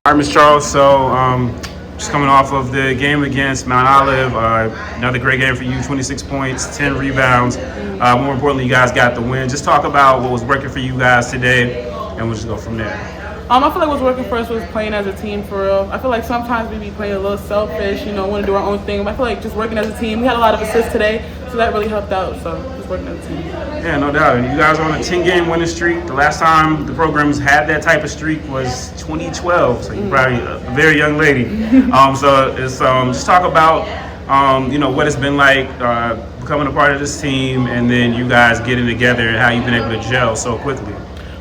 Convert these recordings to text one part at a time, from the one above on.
All right, Ms. Charles, so just coming off of the game against Mount Olive, another great game for you, 26 points, 10 rebounds. More importantly, you guys got the win. Just talk about what was working for you guys today, and we'll just go from there. I feel like what's working for us was playing as a team for real. I feel like sometimes we be playing a little selfish, want to do our own thing. But I feel like just working as a team, we had a lot of assists today, so that really helped out. So just working as a team. Yeah, no doubt. You guys are on a 10-game winning streak. The last time the programs had that type of streak was 2012. So you're probably a very young lady. So it's just talk about what it's been like becoming a part of this team, and then you guys getting together and how you've been able to gel so quickly.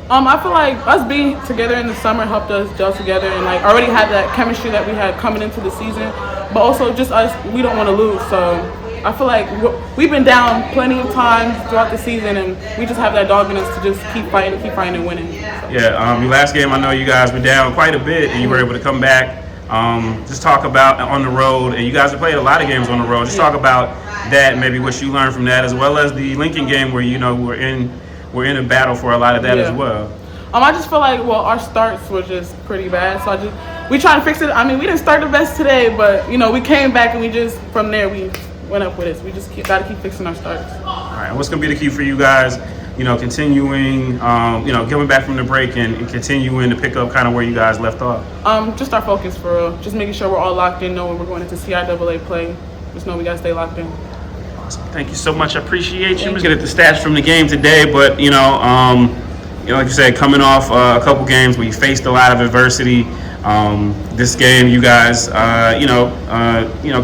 I feel like us being together in the summer helped us gel together and already had that chemistry that we had coming into the season. But also just us, we don't want to lose. So I feel like we've been down plenty of times throughout the season, and we just have that dog in us to just keep fighting and winning. So. Yeah, your last game, I know you guys were down quite a bit, and you were able to come back. Just talk about on the road, and you guys have played a lot of games on the road. Just talk about that, maybe what you learned from that, as well as the Lincoln game where we're in a battle for a lot of that as well. I just feel like our starts were just pretty bad, so we trying to fix it. We didn't start the best today, but we came back and we just from there we went up with it. So we just got to keep fixing our starts. All right, what's going to be the key for you guys? Continuing, coming back from the break and continuing to pick up kind of where you guys left off. Just our focus for real. Just making sure we're all locked in, knowing we're going into CIAA play. Just know we got to stay locked in. Awesome. Thank you so much. I appreciate you. Let's get at the stats from the game today, but like you said, coming off a couple games where you faced a lot of adversity. This game, you guys,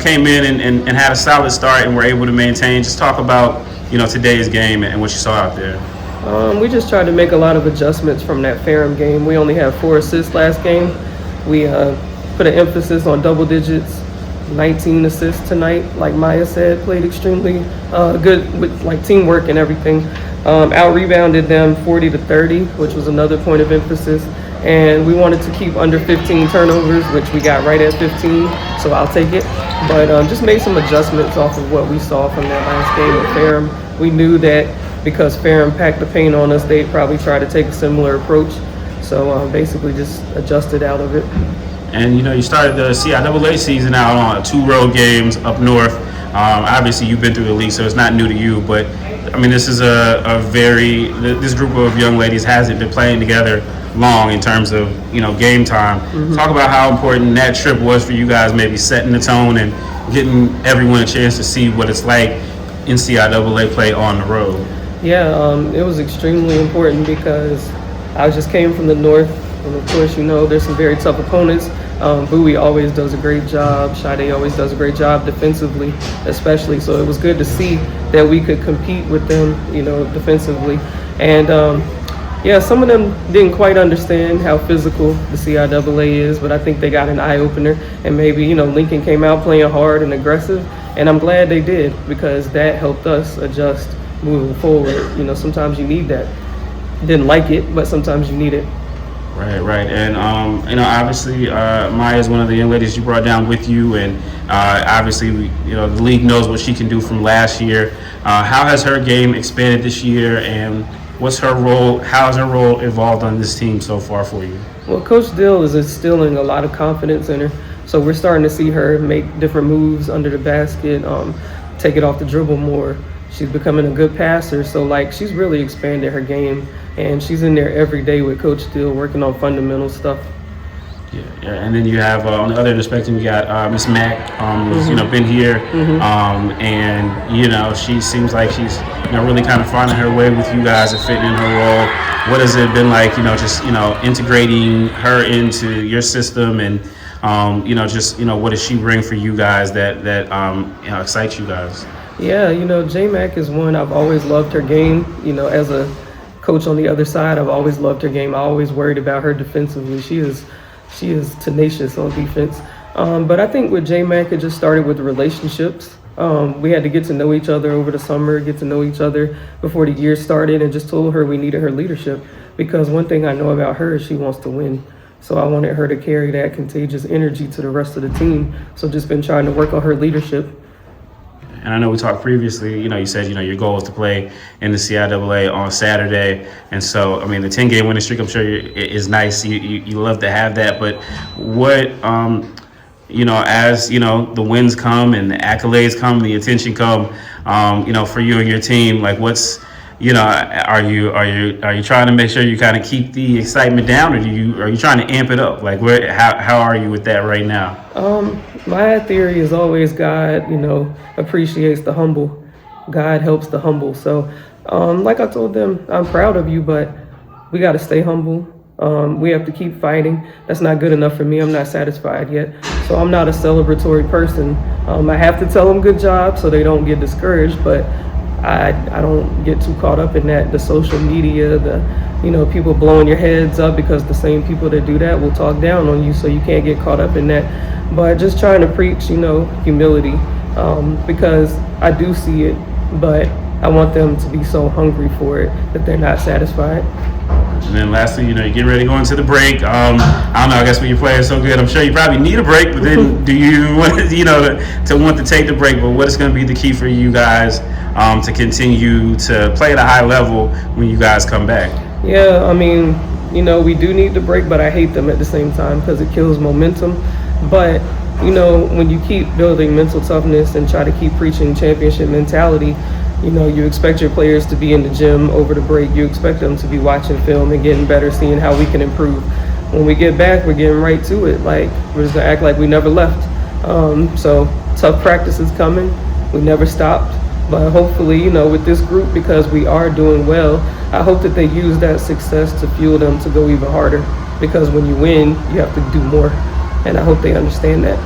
came in and had a solid start and were able to maintain. Just talk about today's game and what you saw out there. We just tried to make a lot of adjustments from that Ferrum game. We only had 4 assists last game. We put an emphasis on double digits. 19 assists tonight, like Maia said, played extremely good with teamwork and everything. Out-rebounded them 40-30, which was another point of emphasis. And we wanted to keep under 15 turnovers, which we got right at 15, so I'll take it. But just made some adjustments off of what we saw from that last game with Ferrum. We knew that because Ferrum packed the paint on us, they'd probably try to take a similar approach. So basically just adjusted out of it. And you started the CIAA season out on 2 road games up north. Obviously, you've been through the league, so it's not new to you. But this is this group of young ladies hasn't been playing together long in terms of game time. Mm-hmm. Talk about how important that trip was for you guys, maybe setting the tone and getting everyone a chance to see what it's like in CIAA play on the road. Yeah, it was extremely important because I just came from the north. And of course, there's some very tough opponents. Bowie always does a great job. Sade always does a great job defensively, especially. So it was good to see that we could compete with them, defensively. And some of them didn't quite understand how physical the CIAA is, but I think they got an eye opener. And maybe, Lincoln came out playing hard and aggressive. And I'm glad they did because that helped us adjust moving forward. Sometimes you need that. Didn't like it, but sometimes you need it. Right. And, obviously, Maia is one of the young ladies you brought down with you. And obviously, the league knows what she can do from last year. How has her game expanded this year? And what's her role? How has her role evolved on this team so far for you? Well, Coach Dill is instilling a lot of confidence in her. So we're starting to see her make different moves under the basket, take it off the dribble more. She's becoming a good passer. So, she's really expanded her game. And she's in there every day with Coach Dill working on fundamental stuff. Yeah. And then you have on the other end of the spectrum, you got Miss Mack, who's been here, and she seems like she's really kind of finding her way with you guys and fitting in her role. What has it been like, just integrating her into your system, and what does she bring for you guys that excites you guys? Yeah, J Mack is one. I've always loved her game. As a coach on the other side, I've always loved her game. I always worried about her defensively. She is tenacious on defense. But I think with J Mack, it just started with relationships. We had to get to know each other over the summer, get to know each other before the year started, and just told her we needed her leadership. Because one thing I know about her is she wants to win. So I wanted her to carry that contagious energy to the rest of the team. So just been trying to work on her leadership. And I know we talked previously, you said, your goal is to play in the CIAA on Saturday. And so, I mean, the 10-game winning streak, I'm sure is nice. You love to have that. But what, as, the wins come and the accolades come, the attention come, for you and your team, like what's, are you trying to make sure you kind of keep the excitement down, or are you trying to amp it up? Like how are you with that right now? My theory is always God, appreciates the humble. God helps the humble. So, like I told them, I'm proud of you, but we got to stay humble. We have to keep fighting. That's not good enough for me. I'm not satisfied yet. So I'm not a celebratory person. I have to tell them good job so they don't get discouraged, but I don't get too caught up in that. The social media, people blowing your heads up, because the same people that do that will talk down on you, so you can't get caught up in that. But just trying to preach, humility, because I do see it, but I want them to be so hungry for it that they're not satisfied. And then lastly, you're getting ready to go into the break. I don't know, I guess when you're playing so good, I'm sure you probably need a break, but then do you want to want to take the break? But what is going to be the key for you guys to continue to play at a high level when you guys come back? Yeah, I mean, we do need the break, but I hate them at the same time because it kills momentum. But, when you keep building mental toughness and try to keep preaching championship mentality, you expect your players to be in the gym over the break. You expect them to be watching film and getting better, seeing how we can improve. When we get back, we're getting right to it. Like, we're just going to act like we never left. So tough practice is coming. We never stopped. But hopefully, with this group, because we are doing well, I hope that they use that success to fuel them to go even harder. Because when you win, you have to do more. And I hope they understand that.